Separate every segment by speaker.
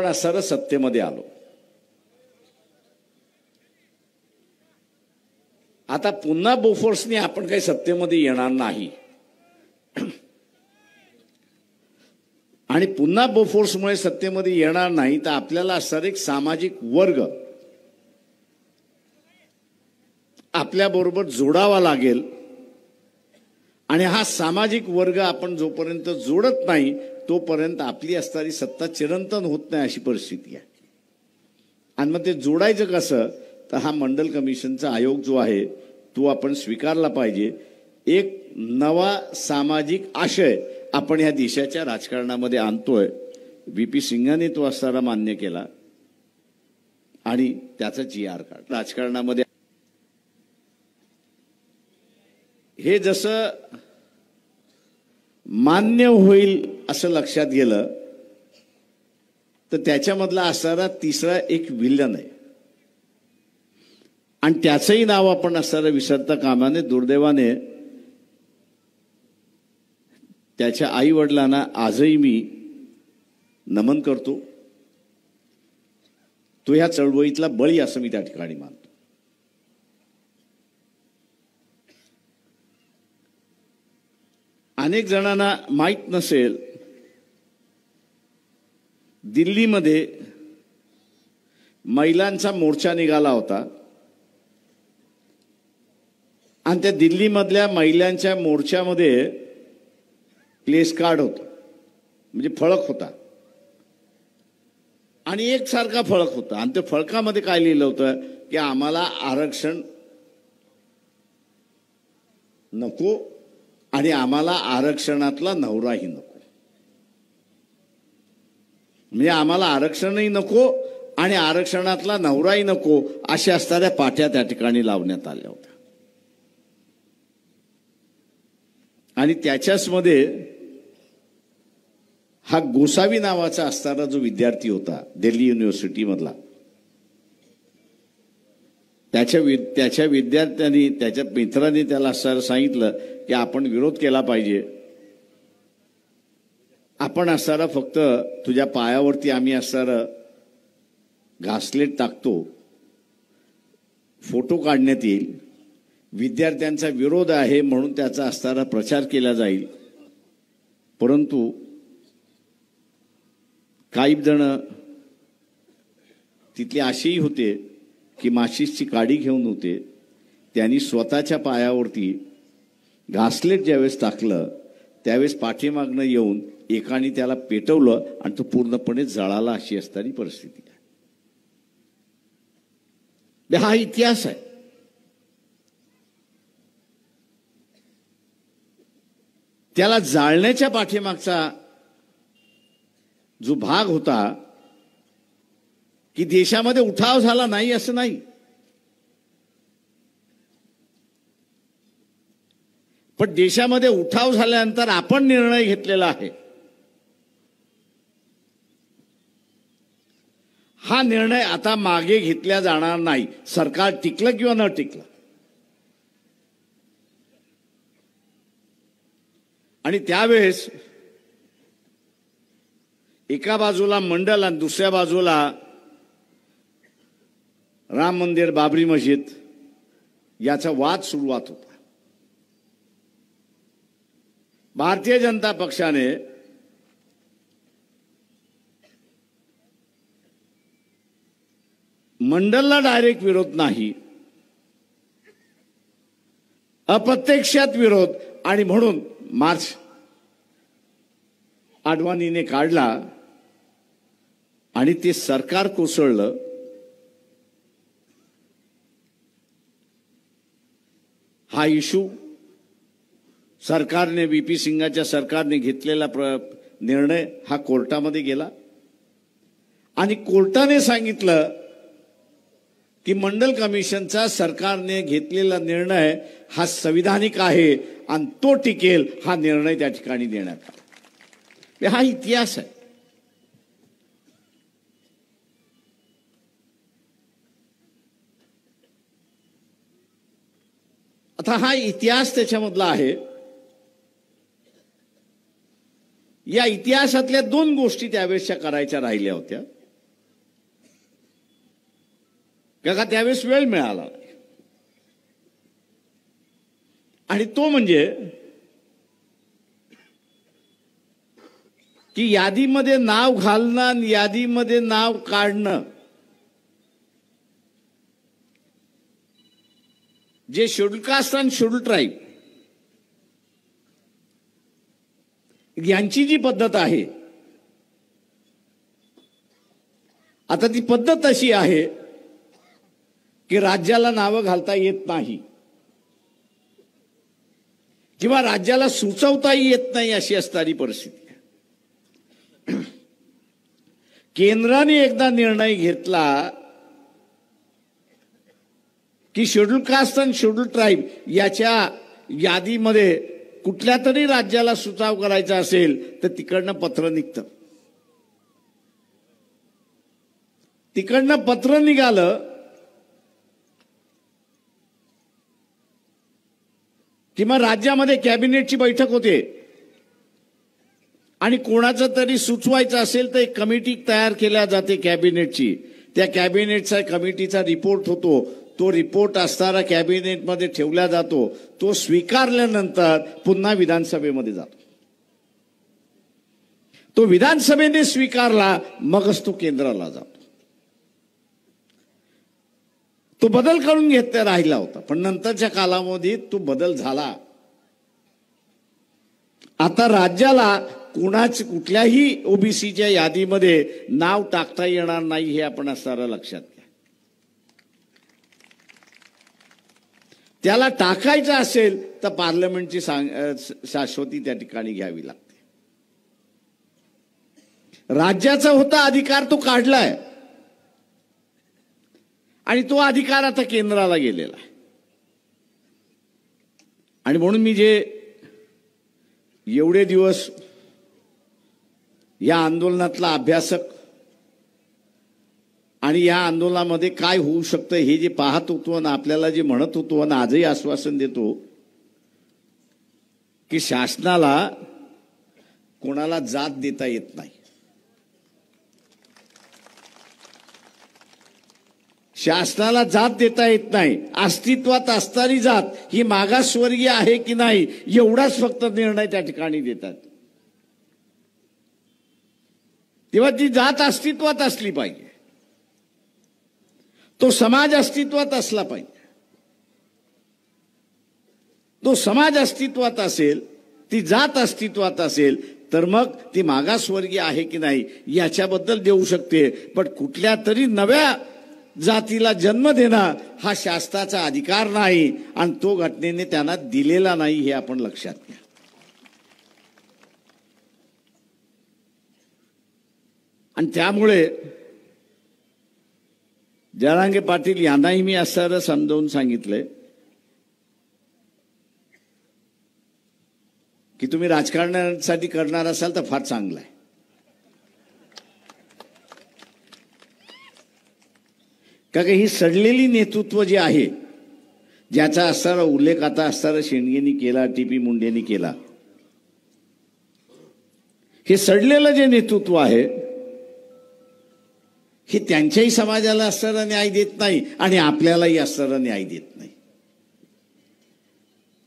Speaker 1: असणारं सत्तेमध्ये आलो। आता पुन्हा बोफोर्सने आपण काही सत्तेमध्ये येणार नाही आणि पुन्हा बोफोर्समुळे सत्तेमध्ये येणार नाही तर आपल्याला असणारा एक सामाजिक वर्ग आपल्याबरोबर जोडावा लागेल आणि हा सामाजिक वर्ग आपण जोपर्यंत जोडत नाही तोपर्यंत आपली असणारी सत्ता चिरंतन होत नाही अशी परिस्थिती आहे। आणि मग ते जोडायचं कसं तर हा मंडल कमिशनचा आयोग जो आहे तो आपण स्वीकारला पाहिजे। एक नवा सामाजिक आशय आपण ह्या देशाच्या राजकारणामध्ये आणतोय। व्हीपी सिंगाने तो असणारा मान्य केला आणि त्याचा GR काढला राजकारणामध्ये। हे जसं मान्य होईल असं लक्षात गेलं तर त्याच्यामधला असणारा तिसरा एक विलन आहे आणि त्याचंही नाव आपण असणारा विसरता कामा नये। दुर्दैवाने त्याच्या आई वडिलांना आजही मी नमन करतो। तो ह्या चळवळीतला बळी असं मी त्या ठिकाणी मानतो। अनेक जणांना माहित नसेल दिल्लीमध्ये महिलांचा मोर्चा निघाला होता आणि त्या दिल्लीमधल्या महिलांच्या मोर्चामध्ये प्लेस कार्ड होतं म्हणजे फळक होता आणि एकसारखा फळक होता आणि त्या फळकामध्ये काय लिहिलं होतं की आम्हाला आरक्षण नको आणि आम्हाला आरक्षणातला नवराही नको। म्हणजे आम्हाला आरक्षणही नको आणि आरक्षणातला नवराही नको अशा असणाऱ्या पाट्या त्या ठिकाणी लावण्यात आल्या होत्या। आणि त्याच्याच मध्ये हा गोसावी नावाचा असणारा जो विद्यार्थी होता दिल्ली युनिव्हर्सिटी मधला त्याच्या विद्यार्थ्यांनी त्याच्या मित्रांनी त्याला असं सांगितलं की आपण विरोध केला पाहिजे। आपण असणारा फक्त तुझ्या पायावरती आम्ही असणारा घासलेट टाकतो, फोटो काढण्यात येईल, विद्यार्थ्यांचा विरोध आहे म्हणून त्याचा असणारा प्रचार केला जाईल। परंतु काही जण तिथले असेही होते की माचिसची काडी घेऊन होते, त्यांनी स्वतःच्या पायावरती घासलेट ज्यावेळेस टाकलं त्यावेळेस पाठीमागनं येऊन एकाने त्याला पेटवलं आणि तो पूर्णपणे जळाला अशी असणारी परिस्थिती आहे। हा इतिहास आहे। त्याला जाळण्याच्या पाठीमागचा जो भाग होता की देशामध्ये उठाव झाला नाही असं नाही, पण देशामध्ये उठाव झाल्यानंतर आपण निर्णय घेतलेला आहे। हा निर्णय आता मागे घेतला जाणार नाही, सरकार टिकलं किंवा न टिकलं। आणि त्यावेळेस एका बाजूला मंडल आणि दुसऱ्या बाजूला राम मंदिर बाबरी मस्जिद याचा वाद सुरुवात होता। भारतीय जनता पक्षाने मंडलला डायरेक्ट विरोध नाही, अप्रत्यक्षात विरोध आणि म्हणून मार्च आडवाणीने काढला आणि ते सरकार कोसळलं। हा इशू सरकारने व्हीपी सिंगाच्या सरकारने घेतलेला निर्णय हा कोर्टामध्ये गेला आणि कोर्टाने सांगितलं की मंडल कमिशनचा सरकारने घेतलेला निर्णय हा संविधानिक आहे आणि तो टिकेल, हा निर्णय त्या ठिकाणी देण्यात आला। हा इतिहास आहे। आता हा इतिहास त्याच्यामधला आहे। या इतिहासातल्या दोन गोष्टी त्यावेळेसच्या करायच्या राहिल्या होत्या। का त्यावेळेस वेळ मिळाला. आणि तो म्हणजे की यादीमध्ये नाव घालणं आणि यादीमध्ये नाव काढणं, जे शेड्यूल कास्ट आणि शेड्यूल ट्राईब यांची जी पद्धत आहे, आता ती पद्धत अशी आहे की राज्याला नावं घालता येत नाही किंवा राज्याला सुचवताही येत नाही अशी असणारी परिस्थिती आहे. केंद्राने एकदा निर्णय घेतला की शेड्यूल कास्ट आणि शेड्यूल ट्राईब याच्या यादीमध्ये कुठल्या तरी राज्याला सुचाव करायचा असेल तर तिकडनं पत्र निघतं. तिकडनं पत्र निघालं की मग राज्यामध्ये कॅबिनेटची बैठक होते आणि कोणाचं तरी सुचवायचं असेल तर एक कमिटी तयार केल्या जाते कॅबिनेटची. त्या कॅबिनेटचा कमिटीचा रिपोर्ट होतो. तो रिपोर्ट असणारा कॅबिनेटमध्ये ठेवला जातो. तो स्वीकारल्यानंतर पुन्हा विधानसभेमध्ये जातो. तो विधानसभेने स्वीकारला मगच तो केंद्राला जातो. तो बदल करून घेतला राहिला होता, पण नंतरच्या कालावधीत तो बदल झाला. आता राज्याला कुठल्याही ओबीसीच्या यादीमध्ये नाव टाकता येणार नाही हे आपण असणारा लक्षात घ्या. त्याला टाकायचं असेल तर पार्लमेंटची शाश्वती त्या ठिकाणी घ्यावी लागते. राज्याचा होता अधिकार तो काढलाय आणि तो अधिकार आता केंद्राला गेलेला आहे. आणि म्हणून मी जे एवढे दिवस या आंदोलनातला अभ्यासक आणि या आंदोलनामध्ये काय होऊ शकतं हे जे पाहत होतो आणि आपल्याला जे म्हणत होतो आणि आजही आश्वासन देतो की शासनाला कोणाला जात देता येत नाही. शासनाला जात देता येत नाही. अस्तित्वात असणारी जात ही मागासवर्गीय आहे की नाही एवढाच फक्त निर्णय त्या ठिकाणी देतात. तेव्हा ती जात अस्तित्वात असली पाहिजे. तो समाज अस्तित्वात असला पाहिजे. तो समाज अस्तित्वात असेल, ती जात अस्तित्वात असेल तर मग ती मागासवर्गीय आहे की नाही याच्याबद्दल देऊ शकते. पण कुठल्या तरी नव्या जातीला जन्म देणं हा शासनाचा अधिकार नाही आणि तो घटनेने त्यांना दिलेला नाही हे आपण लक्षात घ्या. आणि त्यामुळे जरांगे पाटील यांनाही मी असं समजावून सांगितलंय की तुम्ही राजकारणासाठी करणार असाल तर फार चांगलं आहे. का ही सडलेली नेतृत्व जे आहे, ज्याचा असणारा उल्लेख आता असणारा शेंडगेंनी केला, टीपी मुंडेंनी केला, हे सडलेलं जे नेतृत्व आहे हे त्यांच्याही समाजाला असणारा न्याय देत नाही आणि आपल्यालाही असणारा न्याय देत नाही.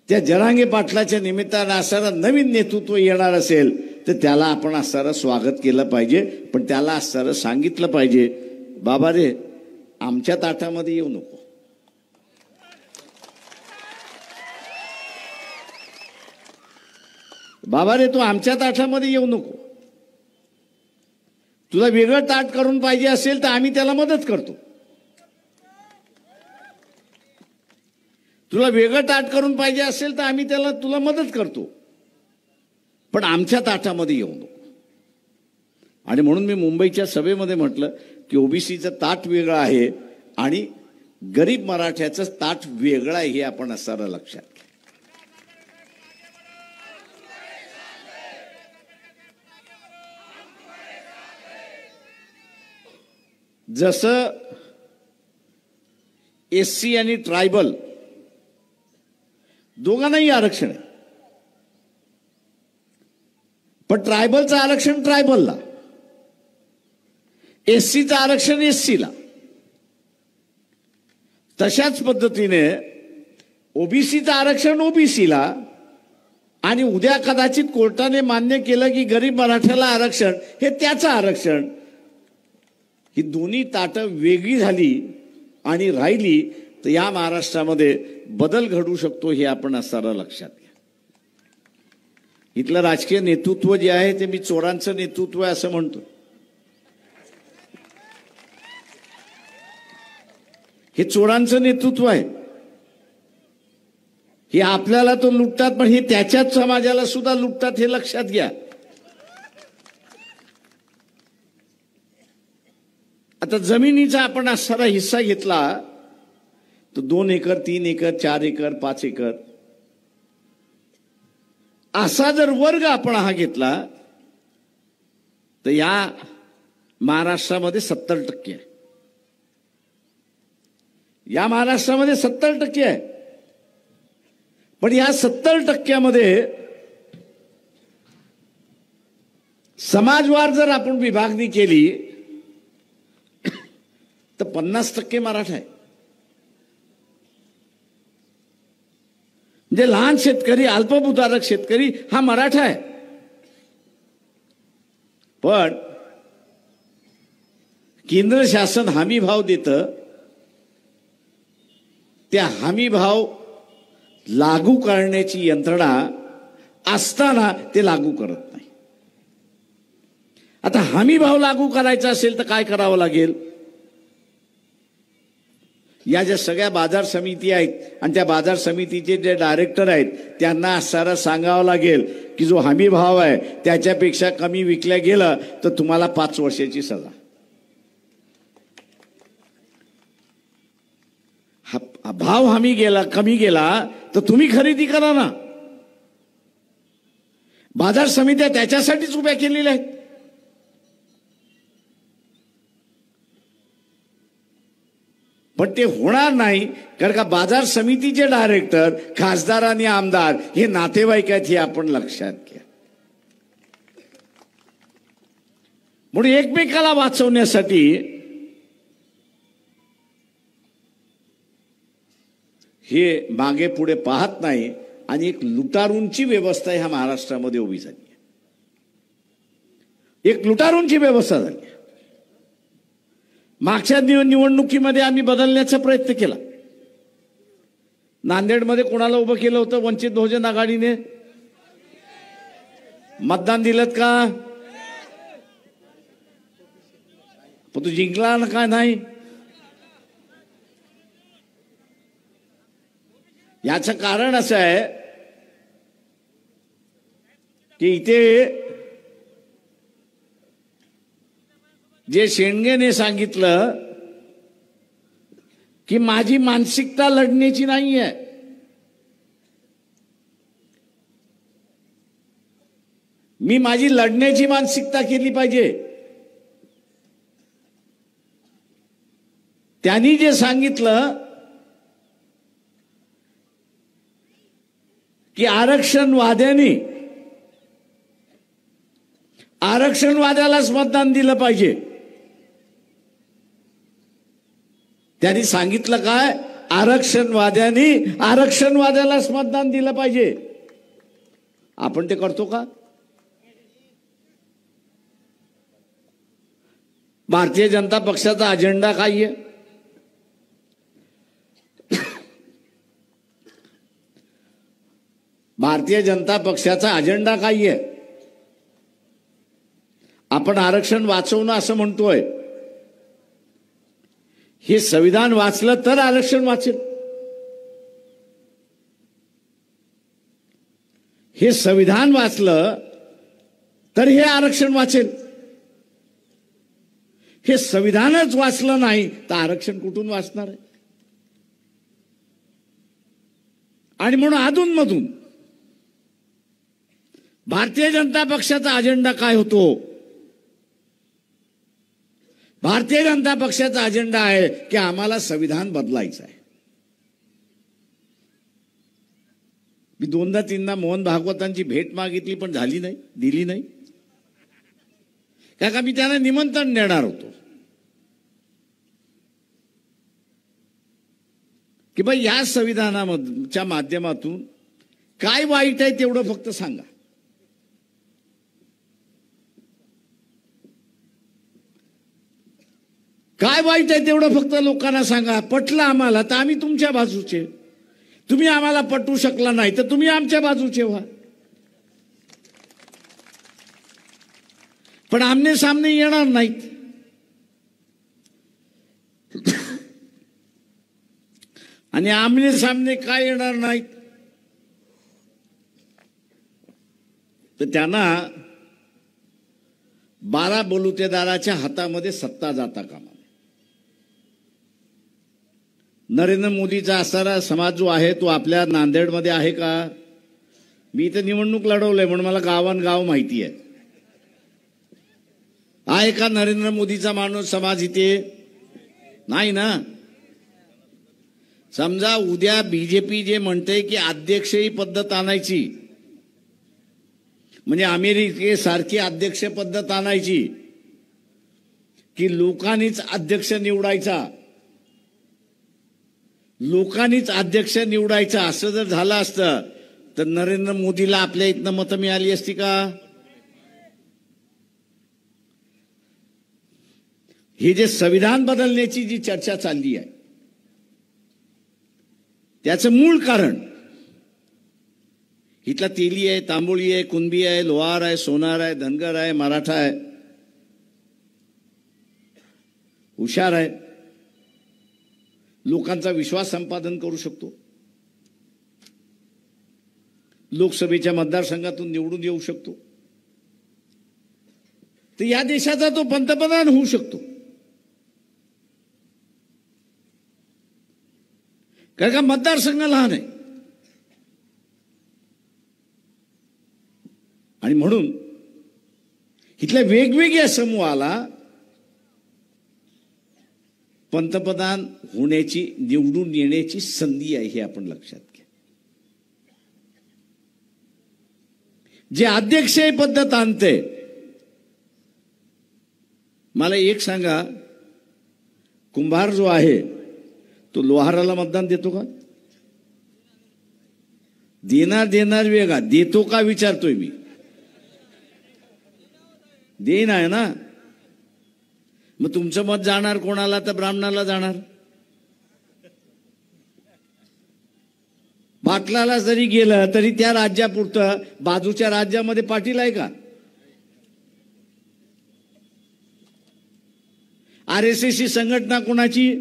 Speaker 1: त्या जरांगे पाटलाच्या निमित्तानं असणारा नवीन नेतृत्व येणार असेल तर त्याला आपण असणारं स्वागत केलं पाहिजे. पण त्याला असणारं सांगितलं पाहिजे, बाबा रे आमच्या ताटामध्ये येऊ नको. बाबा रे तू आमच्या ताटामध्ये येऊ नको. तुला वेगळं ताट करून पाहिजे असेल तर आम्ही त्याला मदत करतो. तुला वेगळं ताट करून पाहिजे असेल तर आम्ही तुला मदत करतो, पण आमच्या ताटामध्ये येऊ नको. आणि म्हणून मी मुंबईच्या सभेमध्ये म्हटलं की ओबीसीचं ताट वेगळं आहे आणि गरीब मराठ्याचं ताट वेगळं आहे हे आपण असणारं लक्षात घ्या. जसं एससी आणि ट्रायबल दोघांनाही आरक्षण आहे, पण ट्रायबलचं आरक्षण ट्रायबलला, एससीचं आरक्षण एससीला. तशाच पद्धतीने ओबीसीचं आरक्षण ओबीसीला आणि उद्या कदाचित कोर्टाने मान्य केलं की गरीब मराठ्याला आरक्षण हे त्याचं आरक्षण, ही दोन्ही ताटं वेगळी झाली आणि राहिली तर या महाराष्ट्रामध्ये बदल घडू शकतो हे आपण असताना लक्षात घ्या. इथलं राजकीय नेतृत्व जे आहे ते मी चोरांचं नेतृत्व आहे असं म्हणतो. हे चोरांचं नेतृत्व आहे. हे आपल्याला तो लुटतात पण हे त्याच्याच समाजाला सुद्धा लुटतात हे लक्षात घ्या. आता जमिनीचा आपण असणारा हिस्सा घेतला तर 2 एकर 3 एकर 4 एकर 5 एकर असा जर वर्ग आपण हा घेतला तर या महाराष्ट्रामध्ये 70% आहे. या महाराष्ट्रामध्ये 70% आहे. पण या 70%मध्ये समाजवार जर आपण विभागणी केली तर 50% मराठा आहे. म्हणजे लहान शेतकरी अल्पभूधारक शेतकरी हा मराठा आहे. पण केंद्र शासन हमी भाव देतं, त्या हमी भाव लागू करण्याची यंत्रणा असताना ते लागू करत नाही. आता हमी भाव लागू करायचा असेल तर काय करावं लागेल? या ज्या सगळ्या बाजार समिती आहेत आणि त्या बाजार समितीचे जे डायरेक्टर आहेत त्यांना सारं सांगावं लागेल की जो हमी भाव आहे त्याच्यापेक्षा कमी विकल्या गेलं तर तुम्हाला 5 वर्षाची सजा. भाव कमी गेला तर तुम्ही खरेदी करा ना. बाजार समित्या त्याच्यासाठीच उभ्या केलेल्या आहेत. पण ते होणार नाही कारण का बाजार समितीचे डायरेक्टर खासदार आणि आमदार हे नातेवाईक आहेत हे आपण लक्षात घ्या. म्हणून एकमेकाला वाचवण्यासाठी हे मागे पुढे पाहत नाही आणि एक लुटारूंची व्यवस्था ह्या महाराष्ट्रामध्ये उभी झाली आहे. एक लुटारूंची व्यवस्था झाली. मागच्या निवडणुकीमध्ये आम्ही बदलण्याचा प्रयत्न केला. नांदेडमध्ये कोणाला उभं केलं होतं? वंचित बहुजन आघाडीने. मतदान दिलं का? पण तू जिंकला ना काय नाही? याचं कारण असं आहे की इथे जे शेंडगेने सांगितलं की माझी मानसिकता लढण्याची नाही आहे. मी माझी लढण्याची मानसिकता केली पाहिजे. त्यांनी जे सांगितलं की आरक्षणवाद्यालाच मतदान दिलं पाहिजे. त्यांनी सांगितलं काय? आरक्षणवाद्यालाच मतदान दिलं पाहिजे. आपण ते करतो का? भारतीय जनता पक्षाचा अजेंडा काय आहे? भारतीय जनता पक्षाचा अजेंडा काय आहे? आपण आरक्षण वाचवणं असं म्हणतोय. हे संविधान वाचलं तर आरक्षण वाचेल. हे संविधान वाचलं तर हे आरक्षण वाचेल. हे संविधानच वाचलं नाही तर आरक्षण कुठून वाचणार आहे? आणि म्हणून अधूनमधून भारतीय जनता पक्षाचा अजेंडा काय होतो? भारतीय जनता पक्षाचा अजेंडा आहे की आम्हाला संविधान बदलायचं आहे. मी 2दा-3दा मोहन भागवतांची भेट मागितली पण झाली नाही, दिली नाही. का मी त्यांना निमंत्रण देणार होतो. की बाई या संविधानाच्या माध्यमातून काय वाईट आहे तेवढं फक्त सांगा. काय वाईट आहे तेवढं फक्त लोकांना सांगा. पटलं आम्हाला तर आम्ही तुमच्या बाजूचे, तुम्ही आम्हाला पटवू शकला नाही तर तुम्ही आमच्या बाजूचे व्हा. पण आमने सामने येणार नाहीत. आणि आमने सामने काय येणार नाहीत तर त्यांना 12 बलुतेदाराच्या हातामध्ये सत्ता जाता कामा नये. नरेंद्र मोदीचा असणारा समाज जो आहे तो आपल्या नांदेडमध्ये आहे का? मी इथे निवडणूक लढवलंय म्हणून मला गावान माहिती आहे का नरेंद्र मोदीचा माणूस समाज इथे? नाही ना. समजा उद्या बीजेपी जे म्हणते की अध्यक्षही पद्धत आणायची, म्हणजे अमेरिकेसारखी अध्यक्ष पद्धत आणायची की लोकांनीच अध्यक्ष निवडायचा, लोकांनीच अध्यक्ष निवडायचा, असं जर झालं असतं तर नरेंद्र मोदीला आपल्या इथनं मतं मिळाली असती का? हे जे संविधान बदलण्याची जी चर्चा चालली आहे त्याचं मूळ कारण इथला तेली आहे, तांबोळी आहे, कुणबी आहे, लोहार आहे, सोनार आहे, धनगर आहे, मराठा आहे, हुशार आहे, लोकांचा विश्वास संपादन करू शकतो, लोकसभेच्या मतदारसंघातून निवडून येऊ शकतो, तर या देशाचा तो पंतप्रधान होऊ शकतो. कारण का मतदारसंघ लहान आहे. आणि म्हणून इथल्या वेगवेगळ्या समूहाला पंतप्रधान होण्याची, निवडून येण्याची संधी आहे हे आपण लक्षात घ्या. जे अध्यक्षीय पद्धत आणते, मला एक सांगा, कुंभार जो आहे तो लोहाराला मतदान देतो का? देणार वेगळा, देतो का विचारतोय मी. देईन आहे ना. मग तुमचं मत जाणार कोणाला? तर ब्राह्मणाला जाणार. पाटलाला जरी गेलं तरी त्या राज्यापुरतं, बाजूच्या राज्यामध्ये पाटील आहे का? RSS ही संघटना कोणाची?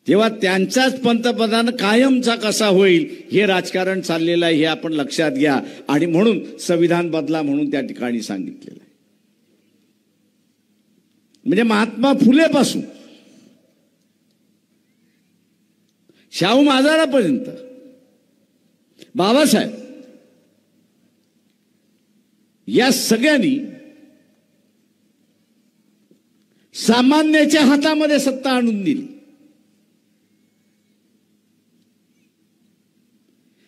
Speaker 1: तेव्हा त्यांचाच पंतप्रधान कायमचा कसा होईल हे राजकारण चाललेलं आहे, हे आपण लक्षात घ्या. आणि म्हणून संविधान बदला म्हणून त्या ठिकाणी सांगितलेलं आहे. म्हणजे महात्मा फुलेपासून शाहू महाराजांपर्यंत बाबासाहेब या सगळ्यांनी सामान्याच्या हातामध्ये सत्ता आणून दिली.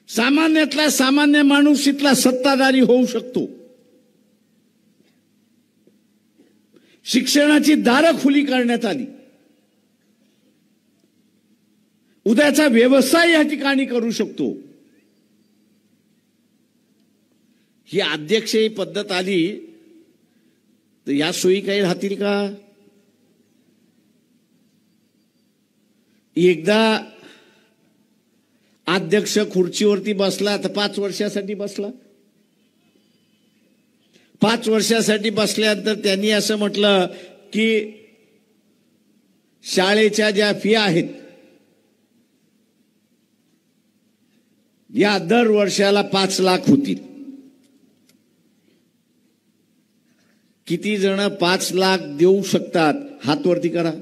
Speaker 1: सामान्यातला सामान्य माणूस इथला सत्ताधारी होऊ शकतो. शिक्षणाची दारं खुली करण्यात आली. उद्याचा व्यवसाय या ठिकाणी करू शकतो. ही अध्यक्षीय पद्धत आली तर या सोयी काही राहतील का? एकदा अध्यक्ष खुर्चीवरती बसला तर 5 वर्षासाठी बसला. 5 वर्षासाठी बसल्यानंतर त्यांनी असं म्हटलं की शाळेच्या ज्या फी आहेत या दर वर्षाला 5 लाख होतील. किती जण 5 लाख देऊ शकतात? हात वरती करा.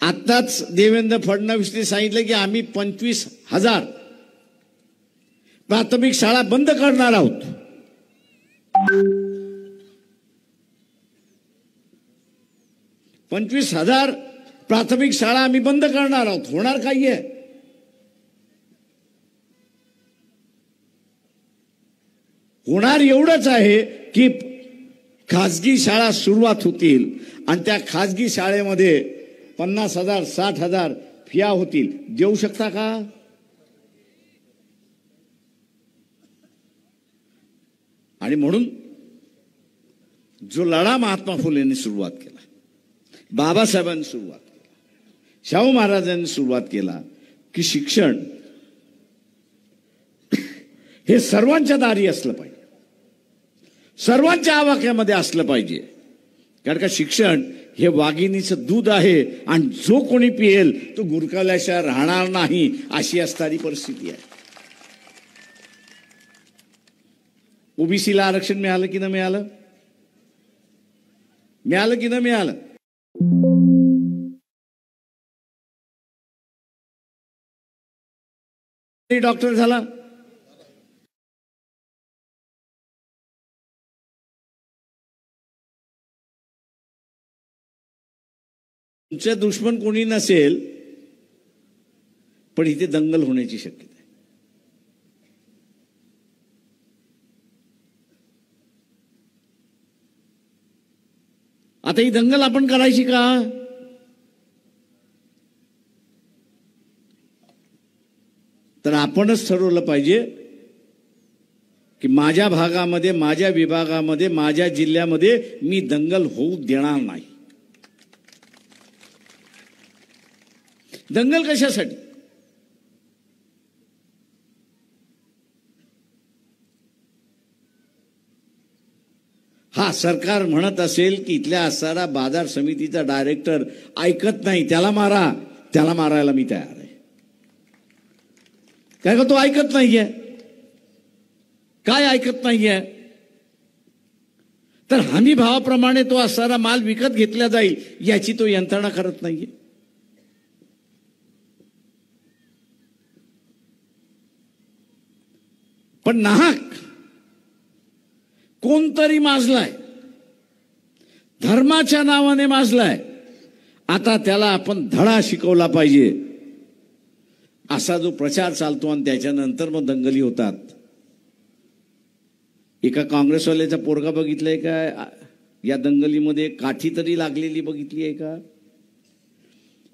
Speaker 1: आताच देवेंद्र फडणवीसने सांगितलं की आम्ही 25,000 प्राथमिक शाळा बंद करणार आहोत. $25,000 प्राथमिक शाळा आम्ही बंद करणार आहोत. होणार काही आहे? होणार एवढंच आहे की खाजगी शाळा सुरुवात होतील आणि त्या खाजगी शाळेमध्ये 50,000 60,000 फिया होतील, देऊ शकता का? आणि म्हणून जो लढा महात्मा फुलेंनी सुरुवात केला, बाबासाहेबांनी सुरुवात केला, शाहू महाराजांनी सुरुवात केला की शिक्षण हे सर्वांच्या दारी असलं पाहिजे, सर्वांच्या आवाक्यामध्ये असलं पाहिजे. कारण का शिक्षण हे वाघिणीचं दूध आहे आणि जो कोणी पिएल तो गुरकावल्याशिवाय राहणार नाही, अशी असणारी परिस्थिती आहे. ओबीसीला आरक्षण मिळालं की न मिळालं? मिळालं की न मिळालं? डॉक्टर झाला, तुमचे दुश्मन कोणी नसेल पण इथे दंगल होण्याची शक्यता आहे. आता ही दंगल आपण करायची का? तर आपणच ठरवलं पाहिजे की माझ्या भागामध्ये, माझ्या विभागामध्ये, माझ्या जिल्ह्यामध्ये मी दंगल होऊ देणार नाही. दंगल कशासाठी? हा सरकार म्हणत असेल की इथल्या असणारा बाजार समितीचा डायरेक्टर ऐकत नाही, त्याला मारा, त्याला मारायला मी तयार आहे. काय का तो ऐकत नाहीये? काय ऐकत नाहीये? तर हमी भावाप्रमाणे तो असणारा माल विकत घेतला जाईल याची तो यंत्रणा करत नाहीये. पण नाहक कोणतरी माजलाय, धर्माच्या नावाने माजलाय. आता त्याला आपण धडा शिकवला पाहिजे, असा जो प्रचार चालतो आणि त्याच्यानंतर मग दंगली होतात. एका काँग्रेसवाल्याचा पोरगा बघितलाय का या दंगलीमध्ये? काठी तरी लागलेली बघितली आहे का?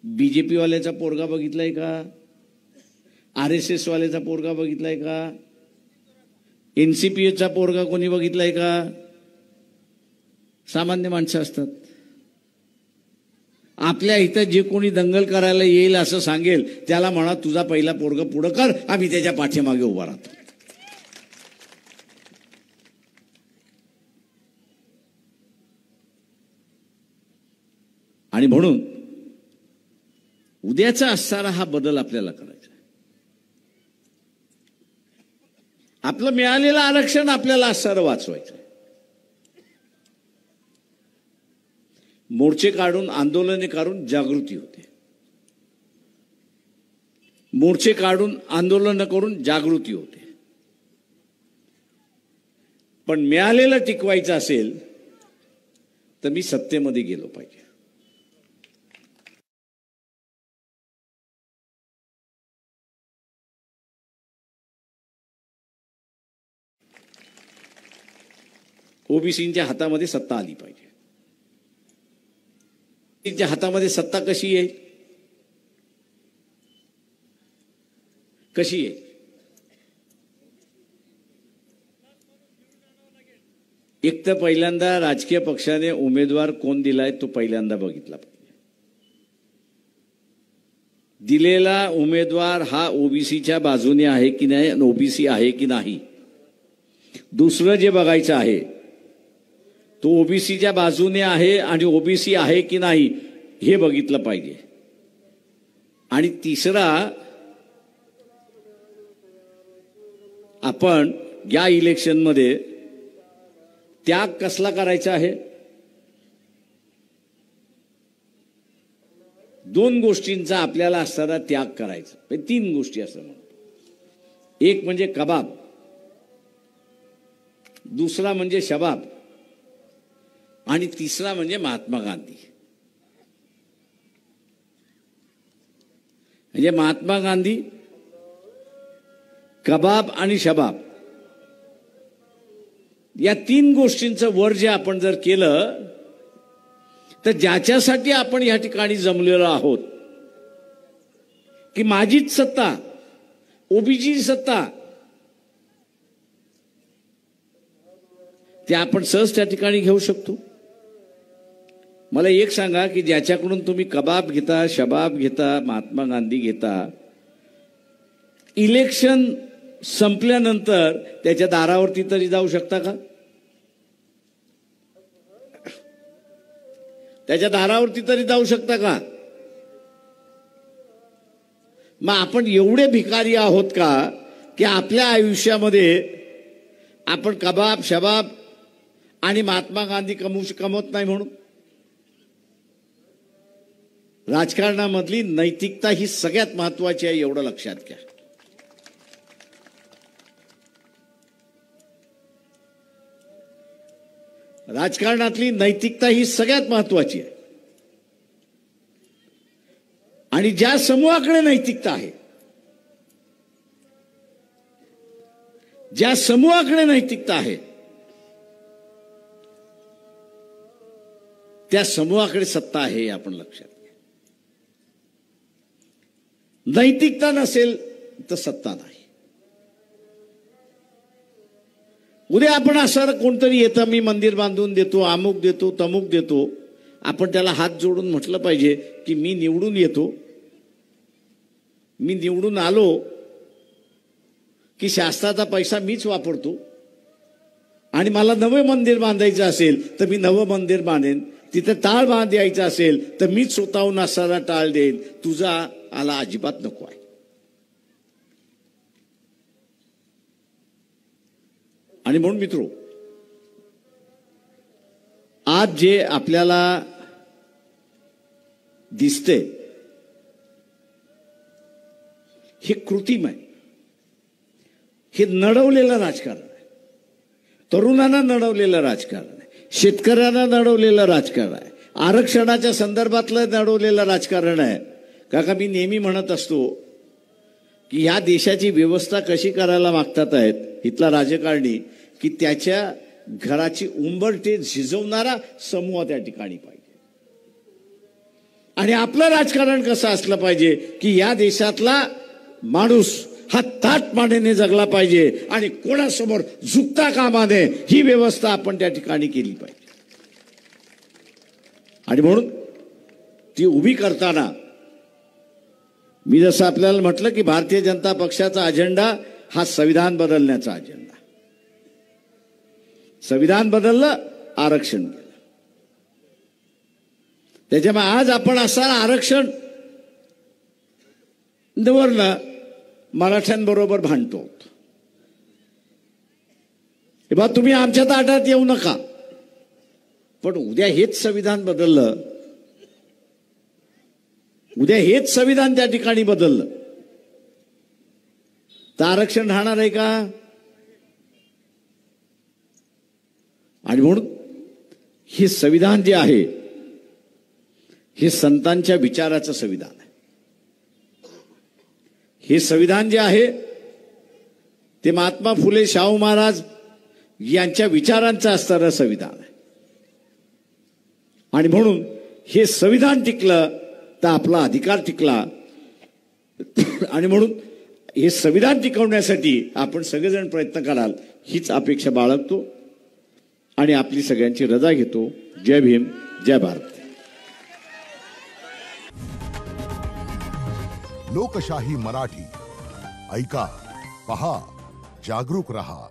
Speaker 1: बीजेपी वाल्याचा पोरगा बघितलाय का? RSS वाल्याचा पोरगा बघितलाय का? NCPचा पोरगा कोणी बघितलाय का? सामान्य माणसं असतात. आपल्या इथं जे कोणी दंगल करायला येईल असं सांगेल त्याला म्हणा तुझा पहिला पोरगा पुढं कर, आम्ही त्याच्या पाठीमागे उभा राहतो. आणि म्हणून उद्याचा असणारा हा बदल आपल्याला करायचा. आपलं मिळालेलं आरक्षण आपल्याला असणारं वाचवायचं. मोर्चे काढून, आंदोलने काढून जागृती होते. मोर्चे काढून, आंदोलन करून जागृती होते. पण मिळालेलं टिकवायचं असेल तर मी सत्तेमध्ये गेलो पाहिजे. ओबीसीच्या हातामध्ये सत्ता आली पाहिजे. त्यांच्या हातामध्ये सत्ता कशी येईल? कशी येईल? एक तर पहिल्यांदा राजकीय पक्षाने उमेदवार कोण दिलाय तो पहिल्यांदा बघितला पाहिजे. दिलेला उमेदवार हा ओबीसीच्या बाजूने आहे की नाही, ओबीसी आहे की नाही. दुसरं जे बघायचं आहे तो ओबीसीच्या बाजूने आहे आणि ओबीसी आहे की नाही हे बघितलं पाहिजे. आणि तिसरा, आपण या इलेक्शनमध्ये त्याग कसला करायचा आहे? दोन गोष्टींचा आपल्याला असणारा त्याग करायचा. 3 गोष्टी असं म्हणतो. एक म्हणजे कबाब, दुसरा म्हणजे शबाब आणि तिसरा म्हणजे महात्मा गांधी. म्हणजे महात्मा गांधी, कबाब आणि शबाब या 3 गोष्टींचं वर जे आपण जर केलं तर ज्याच्यासाठी आपण या ठिकाणी जमलेलो आहोत की माझीच सत्ता, ओबीसी सत्ता, ते आपण सहज त्या ठिकाणी घेऊ शकतो. मला एक सांगा की ज्याच्याकडून तुम्ही कबाब घेता, शबाब घेता, महात्मा गांधी घेता, इलेक्शन संपल्यानंतर त्याच्या दारावरती तरी जाऊ शकता का? त्याच्या दारावरती तरी जाऊ शकता का? मग आपण एवढे भिकारी आहोत का की आपल्या आयुष्यामध्ये आपण कबाब, शबाब आणि महात्मा गांधी कमवत नाही म्हणून? राजकारणामधली नैतिकता ही सगळ्यात महत्वाची आहे, एवढं लक्षात घ्या. राजकारणातली नैतिकता ही सगळ्यात महत्वाची आहे. आणि ज्या समूहाकडे नैतिकता आहे, ज्या समूहाकडे नैतिकता आहे, त्या समूहाकडे सत्ता आहे, आपण लक्षात घ्या. नैतिकता नसेल तर सत्ता नाही. उद्या आपण असं कोणतरी येतं, मी मंदिर बांधून देतो, अमुक देतो, तमुक देतो, आपण त्याला हात जोडून म्हटलं पाहिजे की मी निवडून येतो, मी निवडून आलो की शासनाचा पैसा मीच वापरतो आणि मला नवं मंदिर बांधायचं असेल तर मी नवं मंदिर बांधेन, तिथे टाळ बांधायचं असेल तर मीच स्वतःहून असणारा टाळ देईन, तुझा आला अजिबात नको आहे. आणि म्हणून मित्रो, आज जे आपल्याला दिसते हे कृत्रिम आहे, हे नडवलेलं राजकारण आहे, तरुणांना नडवलेलं राजकारण आहे, शेतकऱ्यांना नडवलेलं राजकारण आहे, आरक्षणाच्या संदर्भातलं नडवलेलं राजकारण आहे. काका, मी नेहमी म्हणत असतो की या देशाची व्यवस्था कशी करायला मागतात आहेत इथला राजकारणी की त्याच्या घराची उंबरठे झिजवणारा समूह त्या ठिकाणी पाहिजे. आणि आपलं राजकारण कसं असलं पाहिजे की या देशातला माणूस हा ताटमानेने जगला पाहिजे आणि कोणासमोर झुकता कामा नये, ही व्यवस्था आपण त्या ठिकाणी केली पाहिजे. आणि म्हणून ती उभी करताना मी जसं आपल्याला म्हटलं की भारतीय जनता पक्षाचा अजेंडा हा संविधान बदलण्याचा अजेंडा. संविधान बदललं, आरक्षण केलं. त्याच्यामुळे आज आपण असं आरक्षण वरनं मराठ्यांबरोबर भांडतो. हे बा, तुम्ही आमच्या ताटात येऊ नका. पण उद्या हेच संविधान बदललं, उद्या हेच संविधान त्या ठिकाणी बदललं तर आरक्षण राहणार आहे का? आणि म्हणून हे संविधान जे आहे हे संतांच्या विचाराचं संविधान आहे. हे संविधान जे आहे ते महात्मा फुले शाहू महाराज यांच्या विचारांचं असणारं संविधान आहे. आणि म्हणून हे संविधान टिकलं तर आपला अधिकार टिकला. आणि म्हणून हे संविधान टिकवण्यासाठी आपण सगळेजण प्रयत्न कराल हीच अपेक्षा बाळगतो आणि आपली सगळ्यांची रजा घेतो. जय भीम, जय भारत.
Speaker 2: लोकशाही मराठी ऐका, पहा, जागरूक रहा.